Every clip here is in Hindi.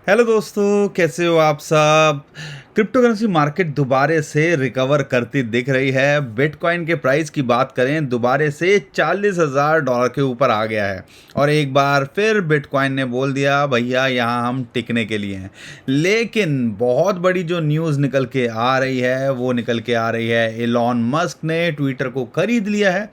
हेलो दोस्तों, कैसे हो आप सब। क्रिप्टो करेंसी मार्केट दोबारे से रिकवर करती दिख रही है। बिटकॉइन के प्राइस की बात करें, दोबारे से $40,000 के ऊपर आ गया है और एक बार फिर बिटकॉइन ने बोल दिया भैया यहाँ हम टिकने के लिए हैं। लेकिन बहुत बड़ी जो न्यूज़ निकल के आ रही है वो निकल के आ रही है, इलॉन मस्क ने ट्विटर को खरीद लिया है।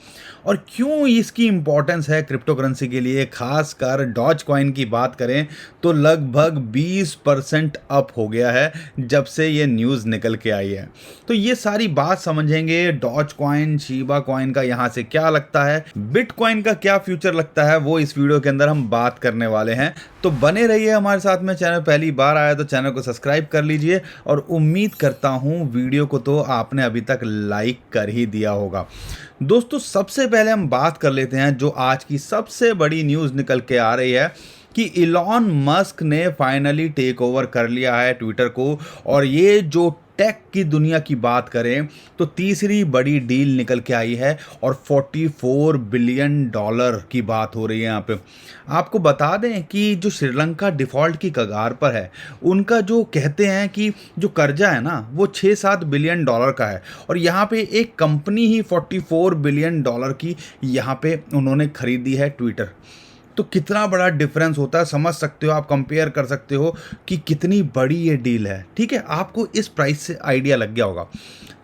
और क्यों इसकी इंपॉर्टेंस है क्रिप्टो करेंसी के लिए, खासकर डॉज कॉइन की बात करें तो लगभग 20% अप हो गया है जब से ये न्यूज़ निकल के आई है। तो ये सारी बात समझेंगे, डॉज कॉइन, शीबा कॉइन का यहाँ से क्या लगता है, बिटकॉइन का क्या फ्यूचर लगता है, वो इस वीडियो के अंदर हम बात करने वाले हैं। तो बने रहिए हमारे साथ में। चैनल पहली बार आया तो चैनल को सब्सक्राइब कर लीजिए और उम्मीद करता हूँ वीडियो को तो आपने अभी तक लाइक कर ही दिया होगा। दोस्तों, सबसे पहले हम बात कर लेते हैं जो आज की सबसे बड़ी न्यूज़ निकल के आ रही है कि इलॉन मस्क ने फाइनली टेक ओवर कर लिया है ट्विटर को। और ये जो टेक की दुनिया की बात करें तो तीसरी बड़ी डील निकल के आई है और $44 बिलियन की बात हो रही है यहाँ पे। आपको बता दें कि जो श्रीलंका डिफ़ॉल्ट की कगार पर है, उनका जो कहते हैं कि जो कर्जा है ना वो $6-7 बिलियन का है और यहाँ पे एक कंपनी ही $44 बिलियन की यहाँ पे उन्होंने खरीदी है ट्विटर। तो कितना बड़ा डिफरेंस होता है, समझ सकते हो आप, कंपेयर कर सकते हो कि कितनी बड़ी ये डील है। ठीक है, आपको इस प्राइस से आइडिया लग गया होगा।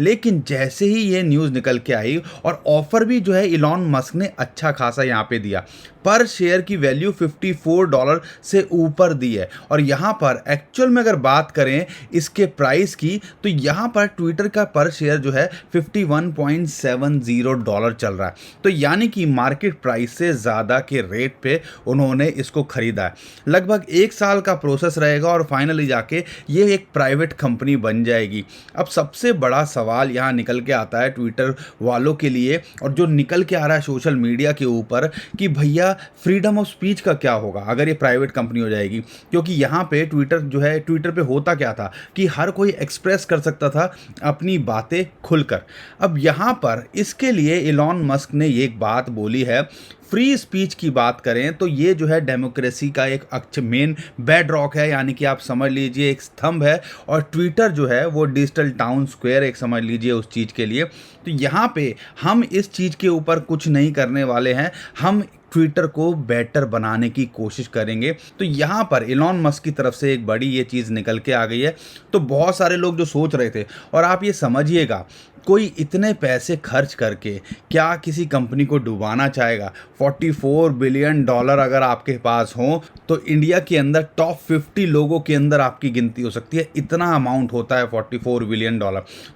लेकिन जैसे ही ये न्यूज़ निकल के आई और ऑफर भी जो है इलॉन मस्क ने अच्छा खासा यहाँ पे दिया, पर शेयर की वैल्यू $54 से ऊपर दी है। और यहाँ पर एक्चुअल में अगर बात करें इसके प्राइस की तो यहाँ पर ट्विटर का पर शेयर जो है $51.70 चल रहा है। तो यानी कि मार्केट प्राइस से ज़्यादा के रेट पे उन्होंने इसको खरीदा है। लगभग 1 साल का प्रोसेस रहेगा और फाइनली जाके ये एक प्राइवेट कंपनी बन जाएगी। अब सबसे बड़ा सवाल यहाँ निकल के आता है ट्विटर वालों के लिए और जो निकल के आ रहा है सोशल मीडिया के ऊपर कि भैया फ्रीडम ऑफ स्पीच का क्या होगा अगर ये प्राइवेट कंपनी हो जाएगी। क्योंकि यहाँ पे ट्विटर जो है, ट्विटर पे होता क्या था कि हर कोई एक्सप्रेस कर सकता था अपनी बातें खुलकर। अब यहाँ पर इसके लिए इलॉन मस्क ने एक बात बोली है, फ्री स्पीच की बात करें तो ये जो है डेमोक्रेसी का एक मेन बेड रॉक है, यानी कि आप समझ लीजिए एक स्तंभ है। और ट्विटर जो है वो डिजिटल टाउन स्क्वायर एक समझ लीजिए उस चीज़ के लिए। तो यहाँ पे हम इस चीज़ के ऊपर कुछ नहीं करने वाले हैं, हम ट्विटर को बेटर बनाने की कोशिश करेंगे। तो यहाँ पर इलॉन मस्क की तरफ से एक बड़ी ये चीज़ निकल के आ गई है। तो बहुत सारे लोग जो सोच रहे थे, और आप ये समझिएगा कोई इतने पैसे खर्च करके क्या किसी कंपनी को डुबाना चाहेगा। $44 बिलियन अगर आपके पास हो तो इंडिया के अंदर टॉप 50 लोगों के अंदर आपकी गिनती हो सकती है। इतना अमाउंट होता है $44 बिलियन।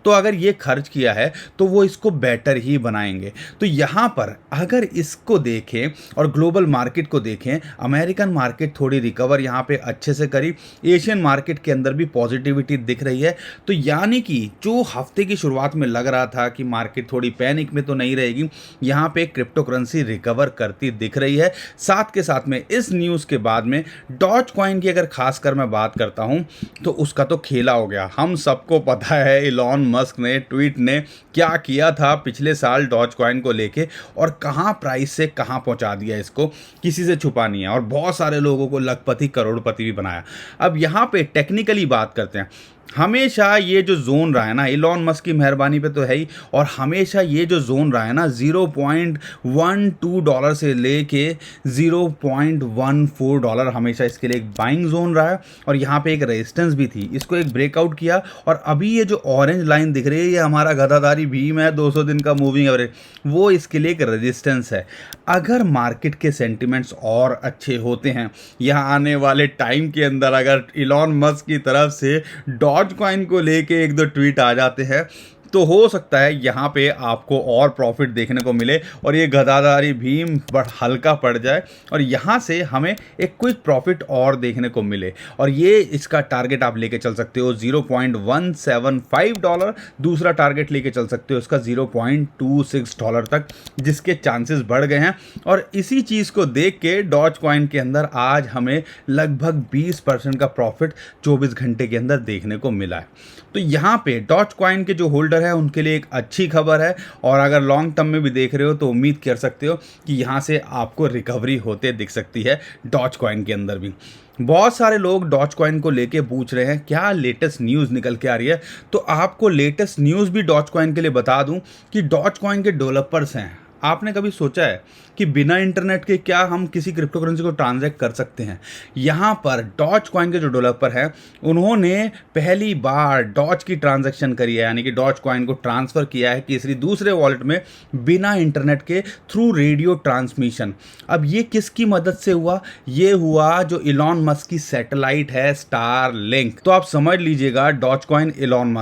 तो अगर ये खर्च किया है तो वो इसको बेटर ही बनाएंगे। तो यहाँ पर अगर इसको देखें और ग्लोबल मार्केट को देखें, अमेरिकन मार्केट थोड़ी रिकवर यहाँ पे अच्छे से करी, एशियन मार्केट के अंदर भी पॉजिटिविटी दिख रही है। तो यानी कि जो हफ्ते की शुरुआत में लग रहा था कि मार्केट थोड़ी पैनिक में तो नहीं रहेगी, यहाँ पे क्रिप्टो करेंसी रिकवर करती दिख रही है। साथ के साथ में इस न्यूज़ के बाद में डॉज कॉइन की अगर खासकर मैं बात करता हूँ तो उसका तो खेला हो गया। हम सबको पता है इलॉन मस्क ने ट्वीट ने क्या किया था पिछले साल डॉज कॉइन को लेके और कहाँ प्राइस से कहाँ पहुँचा दिया, इसको किसी से छुपा नहीं है और बहुत सारे लोगों को लखपति करोड़पति भी बनाया। अब यहाँ पे टेक्निकली बात करते हैं। हमेशा ये जो जोन रहा है ना, इलॉन मस्क की मेहरबानी पे तो है ही, और हमेशा ये जो जोन रहा है ना $0.12 से लेके $0.14 हमेशा इसके लिए एक बाइंग जोन रहा है। और यहाँ पे एक रेजिस्टेंस भी थी, इसको एक ब्रेकआउट किया और अभी ये जो ऑरेंज लाइन दिख रही है ये हमारा गदाधारी भीम है, 200 दिन का मूविंग एवरेज, वो इसके लिए एक रेजिस्टेंस है। अगर मार्केट के सेंटिमेंट्स और अच्छे होते हैं यहाँ आने वाले टाइम के अंदर, अगर इलॉन मस्क की तरफ से डॉज कॉइन को लेके एक दो ट्वीट आ जाते हैं तो हो सकता है यहाँ पे आपको और प्रॉफिट देखने को मिले और ये गदाधारी भीम हल्का पड़ जाए और यहाँ से हमें एक क्विक प्रॉफिट और देखने को मिले। और ये इसका टारगेट आप लेके चल सकते हो $0.175, दूसरा टारगेट लेके चल सकते हो इसका $0.26 तक, जिसके चांसेस बढ़ गए हैं। और इसी चीज़ को देख के डॉज कॉइन के अंदर आज हमें लगभग 20% का प्रॉफिट 24 घंटे के अंदर देखने को मिला है। तो यहाँ पे डॉज कॉइन के जो होल्डर होल्डर है उनके लिए एक अच्छी खबर है, और अगर लॉन्ग टर्म में भी देख रहे हो तो उम्मीद कर सकते हो कि यहाँ से आपको रिकवरी होते दिख सकती है डॉज कॉइन के अंदर भी। बहुत सारे लोग डॉज कॉइन को लेके पूछ रहे हैं क्या लेटेस्ट न्यूज़ निकल के आ रही है, तो आपको लेटेस्ट न्यूज़ भी डॉज कॉइन के लिए बता दूं कि डॉज कॉइन के डेवलपर्स हैं। आपने कभी सोचा है कि बिना इंटरनेट के क्या हम किसी क्रिप्टो करेंसी को ट्रांजैक्ट कर सकते हैं? यहाँ पर डॉज कॉइन के जो डेवलपर हैं उन्होंने पहली बार डॉज की ट्रांजैक्शन करी है, यानी कि डॉज कॉइन को ट्रांसफ़र किया है किसी दूसरे वॉलेट में बिना इंटरनेट के, थ्रू रेडियो ट्रांसमिशन। अब ये किसकी मदद से हुआ? ये हुआ जो इलॉन मस्क की सैटेलाइट है स्टारलिंक। तो आप समझ लीजिएगा Dogecoin Elon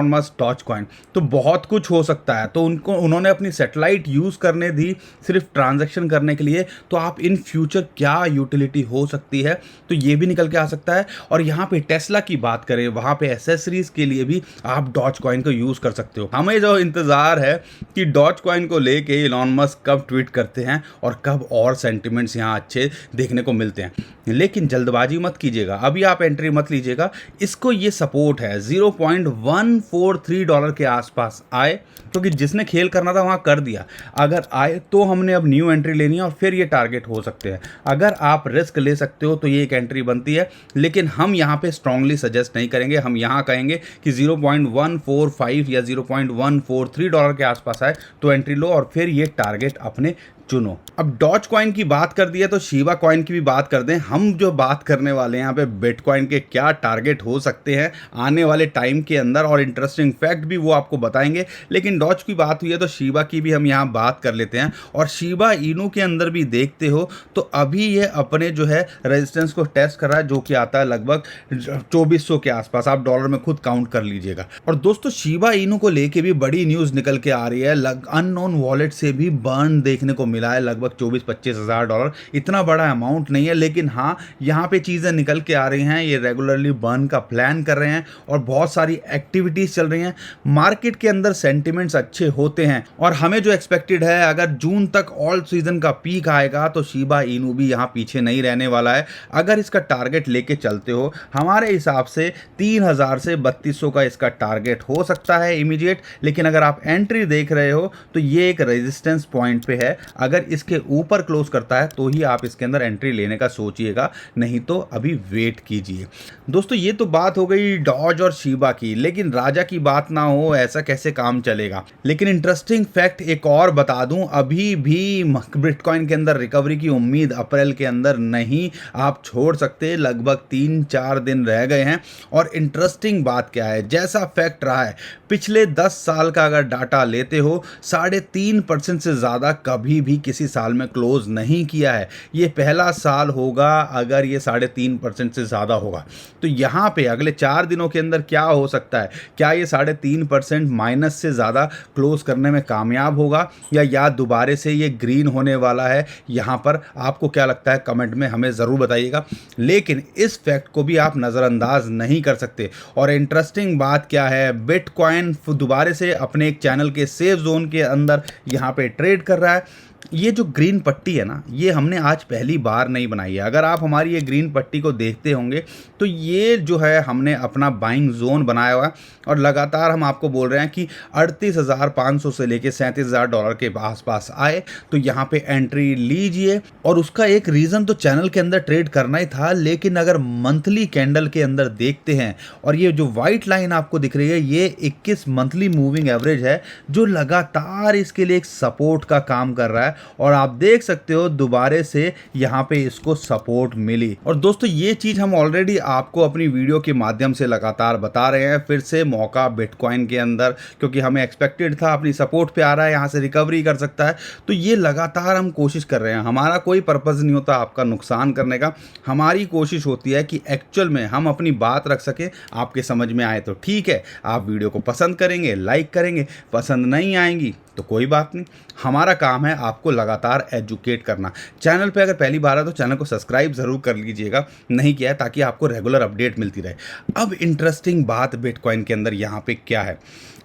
Musk Dogecoin, तो बहुत कुछ हो सकता है। तो उन्होंने अपनी सैटेलाइट यूज़ करने दी सिर्फ ट्रांजैक्शन करने के लिए, तो आप इन फ्यूचर क्या यूटिलिटी हो सकती है तो ये भी निकल के आ सकता है। और यहाँ पे टेस्ला की बात करें, वहाँ पे एसेसरीज के लिए भी आप डॉज कॉइन को यूज़ कर सकते हो। हमें जो इंतज़ार है कि डॉज कॉइन को लेके इलॉन मस्क कब ट्वीट करते हैं और कब और सेंटिमेंट्स यहाँ अच्छे देखने को मिलते हैं, लेकिन जल्दबाजी मत कीजिएगा, अभी आप एंट्री मत लीजिएगा। इसको ये सपोर्ट है $0.143 के आसपास आए, क्योंकि जिसने खेल करना था वहाँ कर दिया। अगर आए तो हमने अब न्यू एंट्री लेनी है और फिर ये टारगेट हो सकते हैं। अगर आप रिस्क ले सकते हो तो ये एक एंट्री बनती है, लेकिन हम यहाँ पे स्ट्रांगली सजेस्ट नहीं करेंगे। हम यहाँ कहेंगे कि 0.145 या $0.143 के आसपास आए तो एंट्री लो और फिर ये टारगेट अपने चुनो। अब डॉज कॉइन की बात कर दी है तो शिबा कॉइन की भी बात कर दें। हम जो बात करने वाले हैं यहाँ पे बिटकॉइन के क्या टारगेट हो सकते हैं आने वाले टाइम के अंदर, और इंटरेस्टिंग फैक्ट भी वो आपको बताएंगे। लेकिन डॉज की बात हुई है तो शिबा की भी हम यहाँ बात कर लेते हैं। और शिबा इनू के अंदर भी देखते हो तो अभी ये अपने जो है रेजिस्टेंस को टेस्ट कर रहा है, जो कि आता है लगभग 2400 के आसपास। आप डॉलर में खुद काउंट कर लीजिएगा। और दोस्तों शिबा इनू को लेके भी बड़ी न्यूज़ निकल के आ रही है। अननोन वॉलेट से भी बर्न देखने को मिला है, लगभग 24-25 हज़ार डॉलर। इतना बड़ा अमाउंट नहीं है, लेकिन हाँ यहाँ पे चीज़ें निकल के आ रही हैं। ये रेगुलरली बर्न का प्लान कर रहे हैं और बहुत सारी एक्टिविटीज़ चल रही हैं। मार्केट के अंदर सेंटिमेंट्स अच्छे होते हैं और हमें जो एक्सपेक्टेड है, अगर जून तक ऑल सीजन का पीक आएगा तो शिबा इनू भी यहाँ पीछे नहीं रहने वाला है। अगर इसका टारगेट लेके चलते हो हमारे हिसाब से 3000 से 3200 का इसका टारगेट हो सकता है इमीडिएट। लेकिन अगर आप एंट्री देख रहे हो तो ये एक रेजिस्टेंस पॉइंट पे है। अगर इसके ऊपर क्लोज करता है तो ही आप इसके अंदर एंट्री लेने का सोचिएगा, नहीं तो अभी वेट कीजिए। दोस्तों ये तो बात हो गई डॉज और शिबा की, लेकिन राजा की बात ना हो ऐसा कैसे काम चलेगा। लेकिन इंटरेस्टिंग फैक्ट एक और बता दूं, अभी भी बिटकॉइन के अंदर रिकवरी की उम्मीद अप्रैल के अंदर नहीं आप छोड़ सकते। लगभग 3-4 दिन रह गए हैं। और इंटरेस्टिंग बात क्या है, जैसा फैक्ट रहा है पिछले 10 साल का अगर डाटा लेते हो 3.5% से ज़्यादा कभी भी किसी साल में क्लोज नहीं किया है। ये पहला साल होगा अगर ये 3.5% से ज़्यादा होगा। तो यहाँ पे अगले 4 दिनों के अंदर क्या हो सकता है, क्या ये 3.5% माइनस से ज़्यादा क्लोज करने में कामयाब होगा या दोबारे से ये ग्रीन होने वाला है? यहाँ पर आपको क्या लगता है कमेंट में हमें ज़रूर बताइएगा। लेकिन इस फैक्ट को भी आप नज़रअंदाज नहीं कर सकते। और इंटरेस्टिंग बात क्या है, बिटकॉइन दोबारे से अपने एक चैनल के सेफ जोन के अंदर यहाँ पे ट्रेड कर रहा है। ये जो ग्रीन पट्टी है ना, ये हमने आज पहली बार नहीं बनाई है। अगर आप हमारी ये ग्रीन पट्टी को देखते होंगे तो ये जो है हमने अपना बाइंग जोन बनाया हुआ है और लगातार हम आपको बोल रहे हैं कि 38,500 से लेके $37,000 के आसपास आए तो यहाँ पे एंट्री लीजिए। और उसका एक रीज़न तो चैनल के अंदर ट्रेड करना ही था, लेकिन अगर मंथली कैंडल के अंदर देखते हैं और ये जो वाइट लाइन आपको दिख रही है ये 21 मंथली मूविंग एवरेज है, जो लगातार इसके लिए एक सपोर्ट का काम कर रहा है। और आप देख सकते हो दोबारे से यहाँ पे इसको सपोर्ट मिली। और दोस्तों ये चीज़ हम ऑलरेडी आपको अपनी वीडियो के माध्यम से लगातार बता रहे हैं। फिर से मौका बिटकॉइन के अंदर, क्योंकि हमें एक्सपेक्टेड था अपनी सपोर्ट पे आ रहा है, यहाँ से रिकवरी कर सकता है। तो ये लगातार हम कोशिश कर रहे हैं। हमारा कोई पर्पज़ नहीं होता आपका नुकसान करने का, हमारी कोशिश होती है कि एक्चुअल में हम अपनी बात रख सकें। आपके समझ में आए तो ठीक है, आप वीडियो को पसंद करेंगे, लाइक करेंगे, पसंद नहीं आएंगी तो कोई बात नहीं, हमारा काम है आपको लगातार एजुकेट करना। चैनल पे अगर पहली बार है तो चैनल को सब्सक्राइब ज़रूर कर लीजिएगा, नहीं किया है, ताकि आपको रेगुलर अपडेट मिलती रहे। अब इंटरेस्टिंग बात बिटकॉइन के अंदर यहाँ पे क्या है,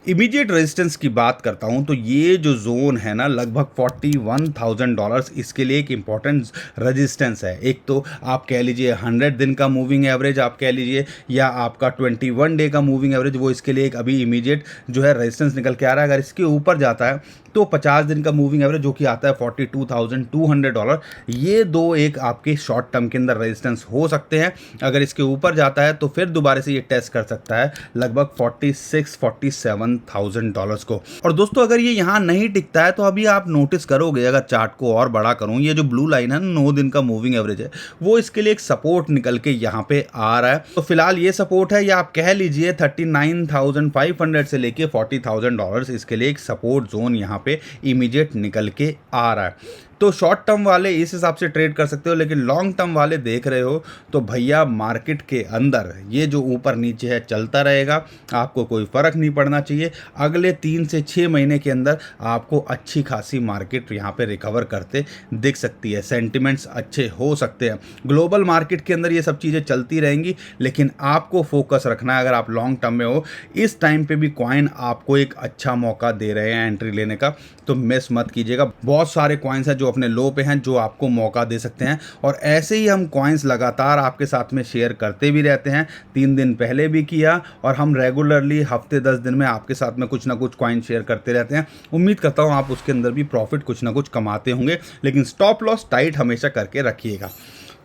इमीडिएट रेजिस्टेंस की बात करता हूँ तो ये जो जोन है ना लगभग $41,000, इसके लिए एक इम्पॉर्टेंट रेजिस्टेंस है। एक तो आप कह लीजिए 100 दिन का मूविंग एवरेज आप कह लीजिए, या आपका 21 डे का मूविंग एवरेज, वो इसके लिए एक अभी इमीडिएट जो है रेजिस्टेंस निकल के आ रहा है। अगर इसके ऊपर जाता है तो 50 दिन का मूविंग एवरेज जो कि आता है $42,200, ये दो एक आपके शॉर्ट टर्म के अंदर रेजिस्टेंस हो सकते हैं। अगर इसके ऊपर जाता है तो फिर दोबारा से ये टेस्ट कर सकता है लगभग $47,000 को। और दोस्तों अगर ये यहाँ नहीं टिकता है तो अभी आप नोटिस करोगे, अगर चार्ट को और बड़ा करूँ, ये जो ब्लू लाइन है 9 दिन का मूविंग एवरेज है, वो इसके लिए एक सपोर्ट निकल के यहाँ पे आ रहा है। तो फिलहाल ये सपोर्ट है, या आप कह लीजिए 39,500 से लेके $40,000, इसके लिए एक सपोर्ट जोन यहाँ पे इमीडिएट निकल के आ रहा है। तो शॉर्ट टर्म वाले इस हिसाब से ट्रेड कर सकते हो, लेकिन लॉन्ग टर्म वाले देख रहे हो तो भैया मार्केट के अंदर ये जो ऊपर नीचे है चलता रहेगा, आपको कोई फ़र्क नहीं पड़ना चाहिए। अगले 3 से 6 महीने के अंदर आपको अच्छी खासी मार्केट यहाँ पे रिकवर करते दिख सकती है, सेंटिमेंट्स अच्छे हो सकते हैं। ग्लोबल मार्केट के अंदर ये सब चीज़ें चलती रहेंगी, लेकिन आपको फोकस रखना है। अगर आप लॉन्ग टर्म में हो, इस टाइम पे भी कॉइन आपको एक अच्छा मौका दे रहे हैं एंट्री लेने का, तो मिस मत कीजिएगा। बहुत सारे कॉइन्स हैं जो अपने लो पे हैं, जो आपको मौका दे सकते हैं, और ऐसे ही हम कॉइन्स लगातार आपके साथ में शेयर करते भी रहते हैं। 3 दिन पहले भी किया, और हम रेगुलरली हफ्ते 10 दिन में आपके साथ में कुछ ना कुछ कॉइन शेयर करते रहते हैं। उम्मीद करता हूँ आप उसके अंदर भी प्रॉफिट कुछ ना कुछ कमाते होंगे, लेकिन स्टॉप लॉस टाइट हमेशा करके रखिएगा।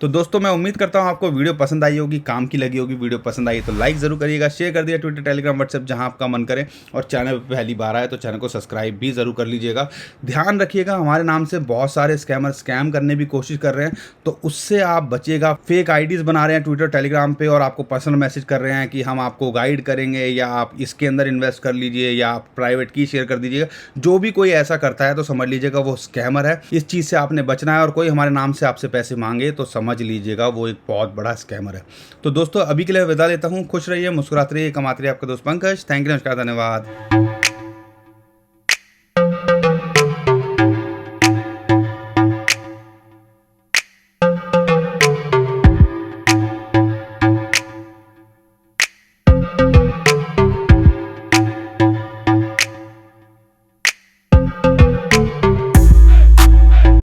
तो दोस्तों मैं उम्मीद करता हूँ आपको वीडियो पसंद आई होगी, काम की लगी होगी। वीडियो पसंद आई तो लाइक ज़रूर करिएगा, शेयर कर दिया ट्विटर, टेलीग्राम, व्हाट्सएप, जहाँ आपका मन करे। और चैनल पर पहली बार आए तो चैनल को सब्सक्राइब भी ज़रूर कर लीजिएगा। ध्यान रखिएगा, हमारे नाम से बहुत सारे स्कैमर स्कैम करने की कोशिश कर रहे हैं, तो उससे आप बचिएगा। फेक आईडीज़ बना रहे हैं ट्विटर, टेलीग्राम पे, और आपको पर्सनल मैसेज कर रहे हैं कि हम आपको गाइड करेंगे, या आप इसके अंदर इन्वेस्ट कर लीजिए, या आप प्राइवेट की शेयर कर दीजिएगा। जो भी कोई ऐसा करता है तो समझ लीजिएगा वो स्कैमर है। इस चीज़ से आपने बचना है, और कोई हमारे नाम से आपसे पैसे मांगे तो समझ लीजिएगा वो एक बहुत बड़ा स्कैमर है। तो दोस्तों अभी के लिए विदा लेता हूँ, खुश रहिए, मुस्कुराते रहिए, कमाते रहिए। आपका दोस्त पंकज, थैंक यू, नमस्कार, धन्यवाद।